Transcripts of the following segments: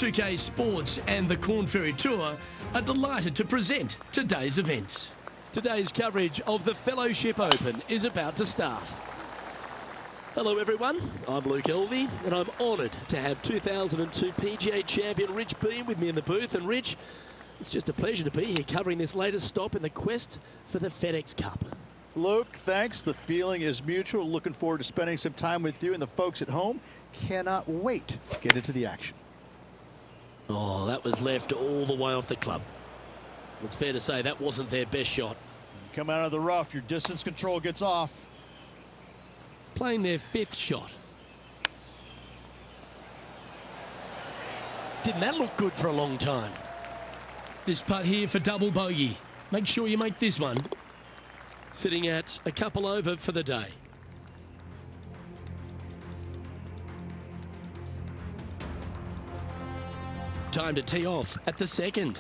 2K Sports and the Corn Ferry Tour are delighted to present today's event. Today's coverage of the Fellowship Open is about to start. Hello everyone, I'm Luke Elvey and I'm honoured to have 2002 PGA champion Rich Beam with me in the booth. And Rich, it's just a pleasure to be here covering this latest stop in the quest for the FedEx Cup. Luke, thanks. The feeling is mutual. Looking forward to spending some time with you, and the folks at home cannot wait to get into the action. Oh, that was left all the way off the club. It's fair to say that wasn't their best shot. You come out of the rough, your distance control gets off. Playing their fifth shot. Didn't that look good for a long time? This putt here for double bogey. Make sure you make this one. Sitting at a couple over for the day. Time to tee off at the second.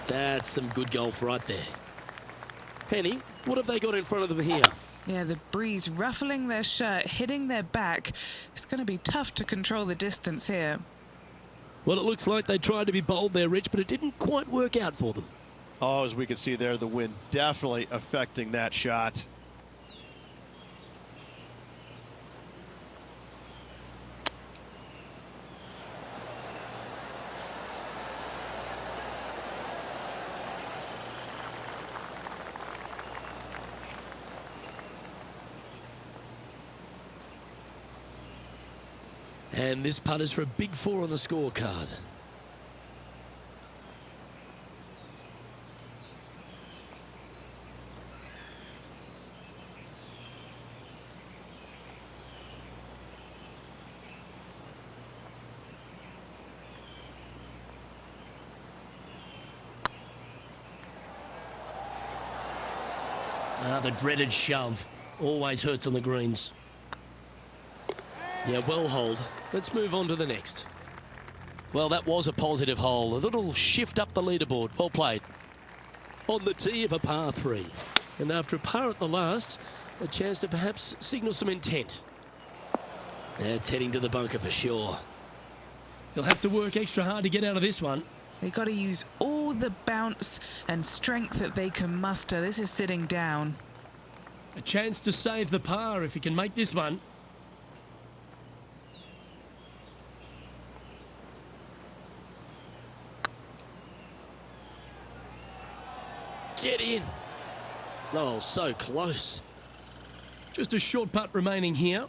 That's some good golf right there. Penny, what have they got in front of them here? Yeah, the breeze ruffling their shirt, hitting their back. It's going to be tough to control the distance here. Well, it looks like they tried to be bold there, Rich, but it didn't quite work out for them. Oh, as we can see there, the wind definitely affecting that shot. And this putt is for a big 4 on the scorecard. The dreaded shove always hurts on the greens. Yeah, well holed. Let's move on to the next. Well, that was a positive hole. A little shift up the leaderboard. Well played. On the tee of a par 3. And after a par at the last, a chance to perhaps signal some intent. That's heading to the bunker for sure. He'll have to work extra hard to get out of this one. They've got to use all the bounce and strength that they can muster. This is sitting down. A chance to save the par if he can make this one. Get in. Oh, so close. Just a short putt remaining here.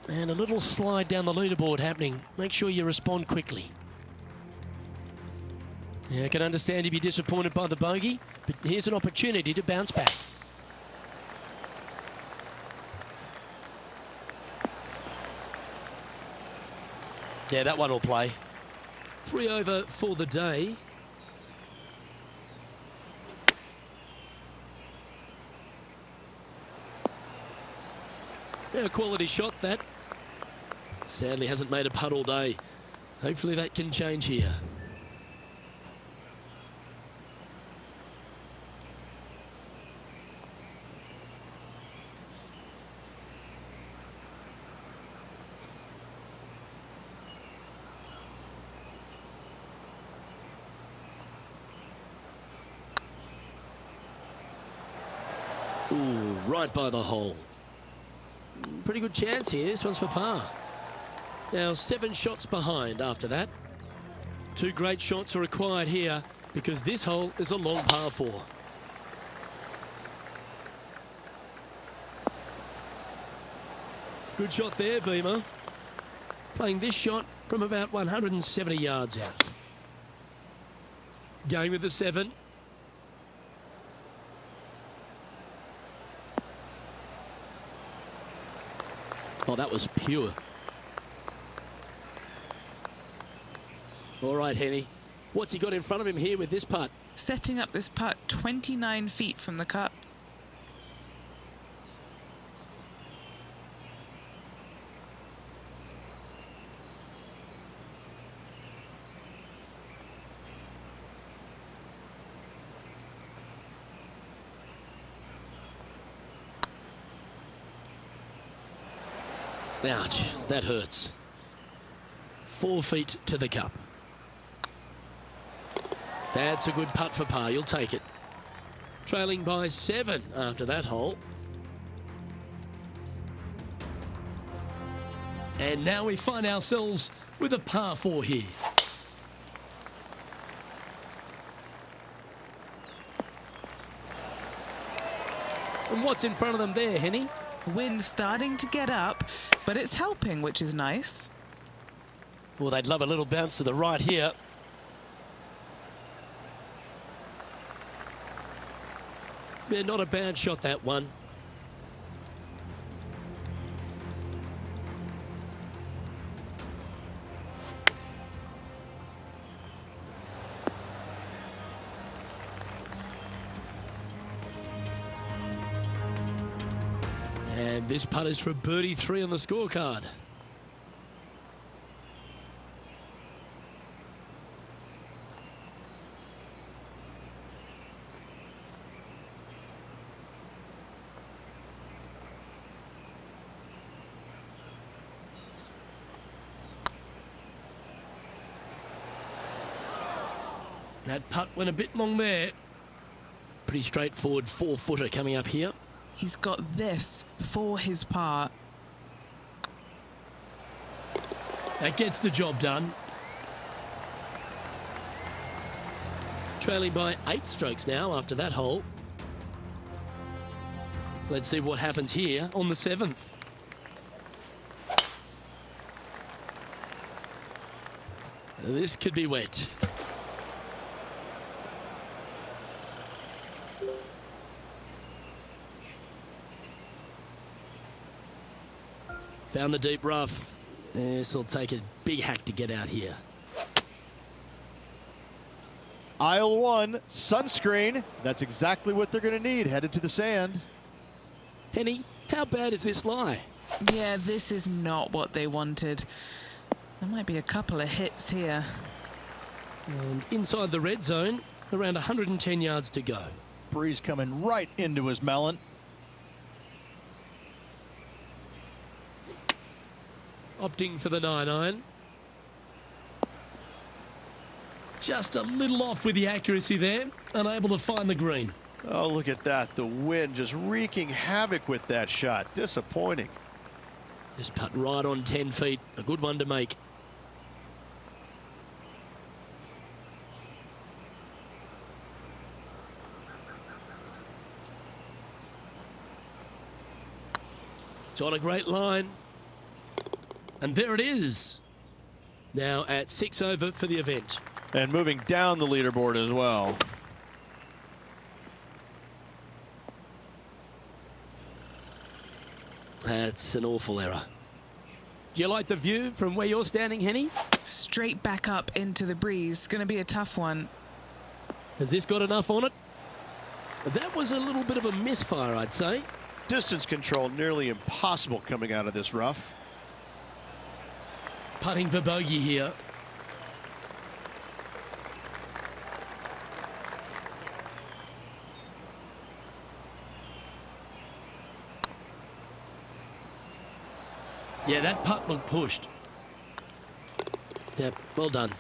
And a little slide down the leaderboard happening. Make sure you respond quickly. Yeah, I can understand you'd be disappointed by the bogey, but here's an opportunity to bounce back. Yeah, that one will play. 3 over for the day. Yeah, quality shot that. Sadly hasn't made a putt all day. Hopefully that can change here. Ooh, right by the hole. Pretty good chance here. This one's for par. Now 7 shots behind after that. 2 great shots are required here because this hole is a long par 4. Good shot there, Beamer. Playing this shot from about 170 yards out. Going with the 7. Oh, that was pure. All right, Henny. What's he got in front of him here with this putt? Setting up this putt 29 feet from the cup. Ouch, that hurts. 4 feet to the cup. That's a good putt for par. You'll take it. Trailing by 7 after that hole. And now we find ourselves with a par 4 here. And what's in front of them there, Henny? Wind starting to get up, but it's helping, which is nice. Well, they'd love a little bounce to the right here. Yeah, not a bad shot, that one. And this putt is for birdie 3 on the scorecard. That putt went a bit long there. Pretty straightforward 4-footer coming up here. He's got this for his par. That gets the job done. Trailing by 8 strokes now after that hole. Let's see what happens here on the 7th. This could be wet. Found the deep rough. This will take a big hack to get out here. Aisle 1, sunscreen. That's exactly what they're going to need headed to the sand. Henny, how bad is this lie? Yeah, this is not what they wanted. There might be a couple of hits here. And inside the red zone, around 110 yards to go. Breeze coming right into his melon. Opting for the 9-iron. Just a little off with the accuracy there. Unable to find the green. Oh, look at that. The wind just wreaking havoc with that shot. Disappointing. Just putt right on 10 feet. A good one to make. It's on a great line. And there it is. Now at 6 over for the event. And moving down the leaderboard as well. That's an awful error. Do you like the view from where you're standing, Henny? Straight back up into the breeze. Going to be a tough one. Has this got enough on it? That was a little bit of a misfire, I'd say. Distance control nearly impossible coming out of this rough. Putting for bogey here. Yeah, that putt looked pushed. Yep, well done.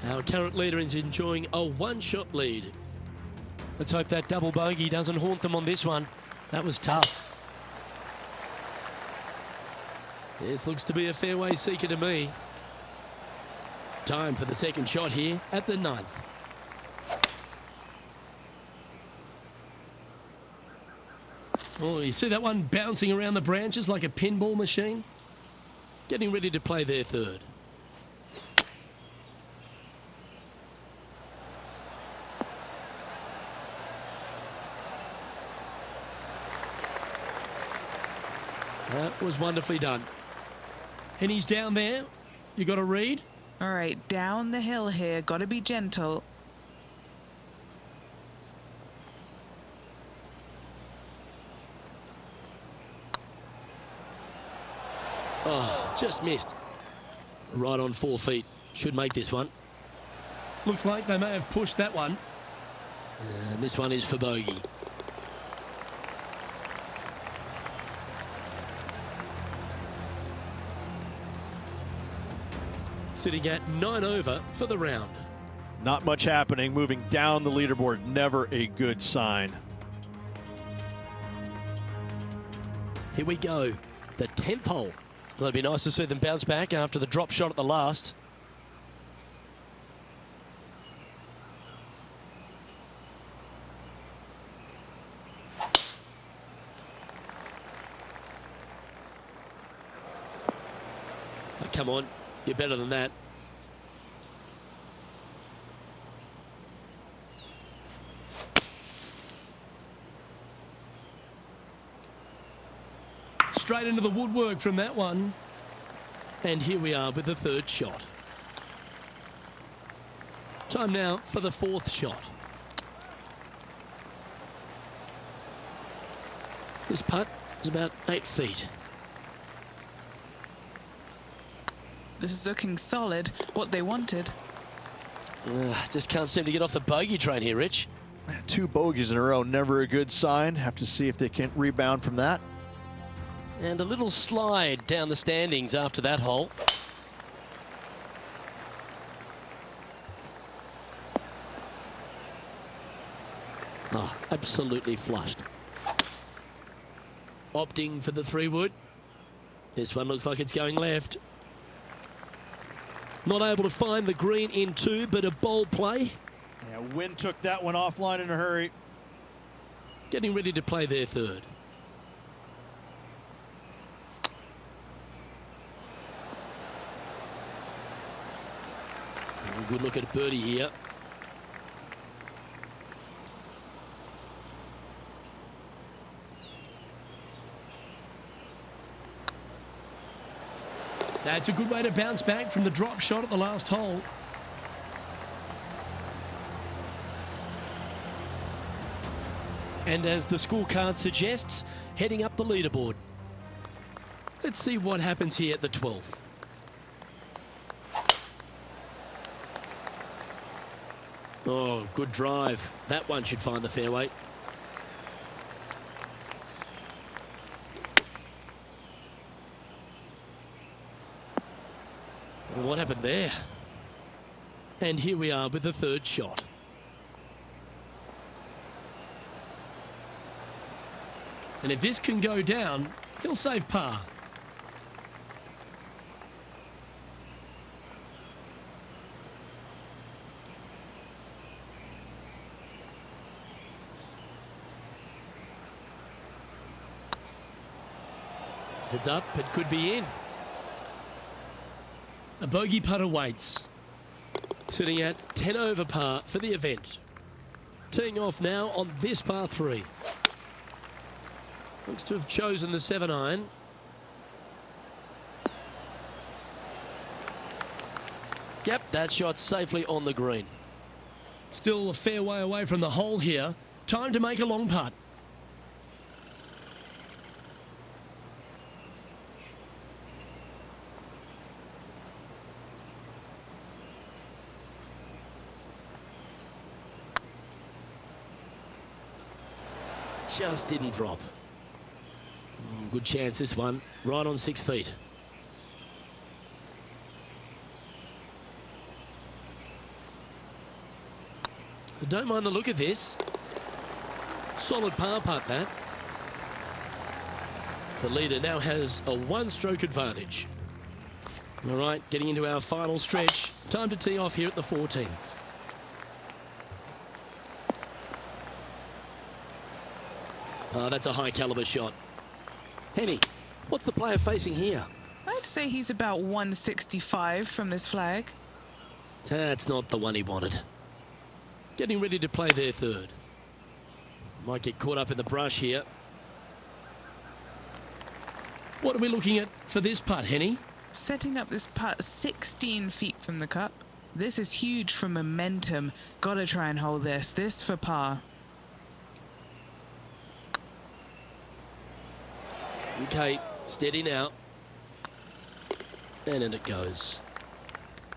Our current leader is enjoying a 1-shot lead. Let's hope that double bogey doesn't haunt them on this one. That was tough. This looks to be a fairway seeker to me. Time for the second shot here at the 9th. Oh, you see that one bouncing around the branches like a pinball machine? Getting ready to play their third. That was wonderfully done. And he's down there. You got to read. All right, down the hill here. Got to be gentle. Oh, just missed. Right on 4 feet. Should make this one. Looks like they may have pushed that one. And this one is for bogey. Sitting at 9 over for the round. Not much happening, moving down the leaderboard, never a good sign. Here we go, the 10th hole. Well, it'd be nice to see them bounce back after the drop shot at the last. Oh, come on, you're better than that. Straight into the woodwork from that one. And here we are with the third shot. Time now for the fourth shot. This putt is about 8 feet. This is looking solid, what they wanted. Just can't seem to get off the bogey train here, Rich. 2 bogeys in a row, never a good sign. Have to see if they can rebound from that. And a little slide down the standings after that hole. Oh, absolutely flushed. Opting for the 3-wood. This one looks like it's going left. Not able to find the green in 2, but a bold play. Yeah, Wynn took that one offline in a hurry. Getting ready to play their third. Good look at birdie here. That's a good way to bounce back from the drop shot at the last hole. And as the scorecard suggests, heading up the leaderboard. Let's see what happens here at the 12th. Oh, good drive. That one should find the fairway. What happened there? And here we are with the third shot. And if this can go down, he'll save par. It's up, it could be in. A bogey putt awaits. Sitting at 10 over par for the event. Teeing off now on this par 3. Looks to have chosen the 7-iron. Yep, that shot's safely on the green. Still a fair way away from the hole here. Time to make a long putt. Just didn't drop. Good chance this one, right on 6 feet. I don't mind the look of this. Solid par putt, that. The leader now has a 1-stroke advantage. All right, getting into our final stretch. Time to tee off here at the 14th. Oh, that's a high caliber shot. Henny, what's the player facing here? I'd say he's about 165 from this flag. That's not the one he wanted. Getting ready to play their third. Might get caught up in the brush here. What are we looking at for this putt, Henny? Setting up this putt 16 feet from the cup. This is huge for momentum. Gotta try and hold this. This for par. Okay, steady now. And in it goes.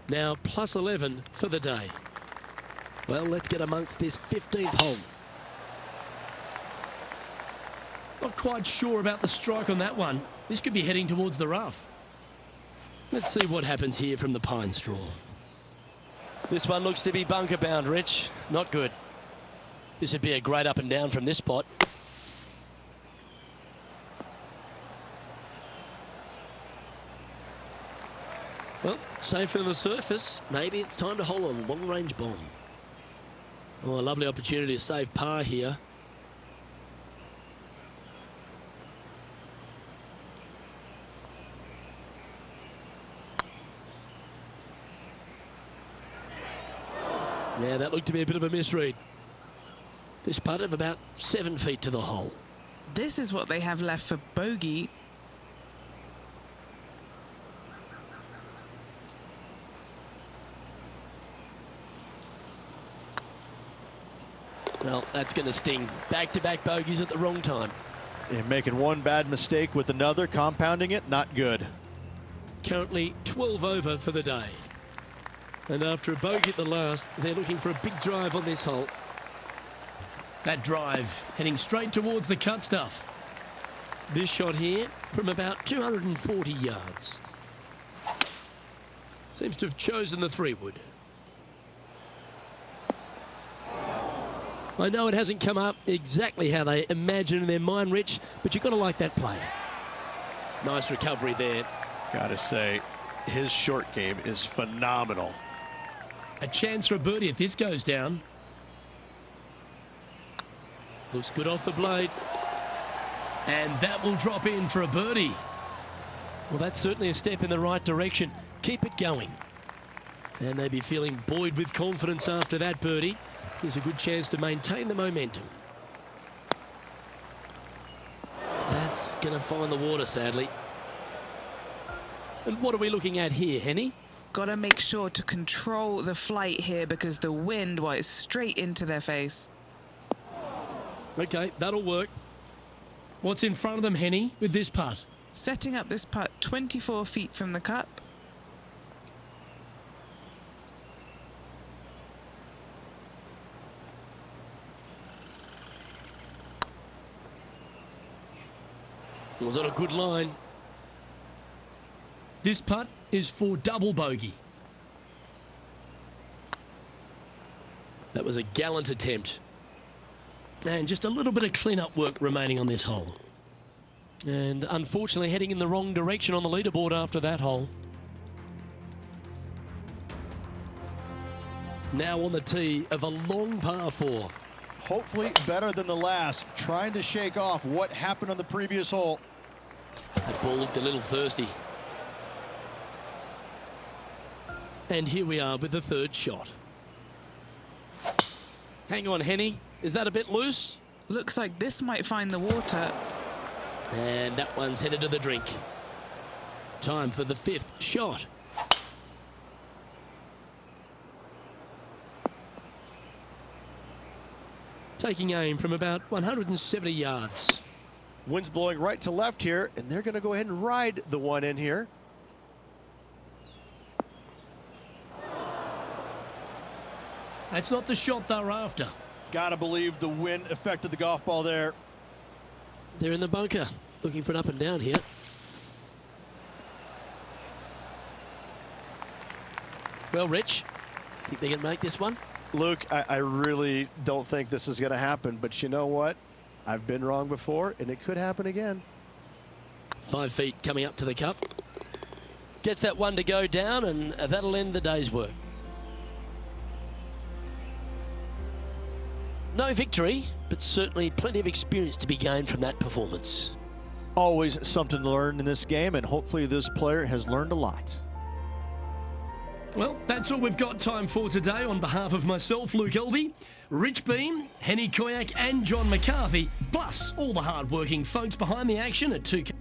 Now plus 11 for the day. Well, let's get amongst this 15th hole. Not quite sure about the strike on that one. This could be heading towards the rough. Let's see what happens here from the pine straw. This one looks to be bunker bound, Rich. Not good. This would be a great up and down from this spot. Well, safe on the surface. Maybe it's time to hole a long-range bomb. Oh, a lovely opportunity to save par here. Yeah, that looked to be a bit of a misread. This putt of about 7 feet to the hole. This is what they have left for bogey. Well, that's going to sting. Back-to-back bogeys at the wrong time. And making one bad mistake with another, compounding it, not good. Currently 12 over for the day. And after a bogey at the last, they're looking for a big drive on this hole. That drive heading straight towards the cut stuff. This shot here from about 240 yards. Seems to have chosen the 3-wood. I know it hasn't come up exactly how they imagine in their mind, Rich, but you've got to like that play. Nice recovery there. Gotta say, his short game is phenomenal. A chance for a birdie if this goes down. Looks good off the blade. And that will drop in for a birdie. Well, that's certainly a step in the right direction. Keep it going. And they'll be feeling buoyed with confidence after that birdie. Here's a good chance to maintain the momentum. That's going to find the water, sadly. And what are we looking at here, Henny? Got to make sure to control the flight here because the wind, well, is straight into their face. Okay, that'll work. What's in front of them, Henny, with this putt? Setting up this putt 24 feet from the cup. Was on a good line. This putt is for double bogey. That was a gallant attempt. And just a little bit of clean-up work remaining on this hole. And unfortunately heading in the wrong direction on the leaderboard after that hole. Now on the tee of a long par 4. Hopefully better than the last, trying to shake off what happened on the previous hole. That ball looked a little thirsty. And here we are with the third shot. Hang on, Henny. Is that a bit loose? Looks like this might find the water. And that one's headed to the drink. Time for the 5th shot. Taking aim from about 170 yards. Wind's blowing right to left here, and they're going to go ahead and ride the one in here. That's not the shot they're after. Gotta believe the wind affected the golf ball there. They're in the bunker, looking for an up and down here. Well, Rich, think they can make this one? Luke, I really don't think this is going to happen, but you know what? I've been wrong before, and it could happen again. 5 feet coming up to the cup. Gets that one to go down, and that'll end the day's work. No victory, but certainly plenty of experience to be gained from that performance. Always something to learn in this game, and hopefully this player has learned a lot. Well, that's all we've got time for today. On behalf of myself, Luke Elvey, Rich Bean, Henny Koyak and John McCarthy, plus all the hard-working folks behind the action at 2K.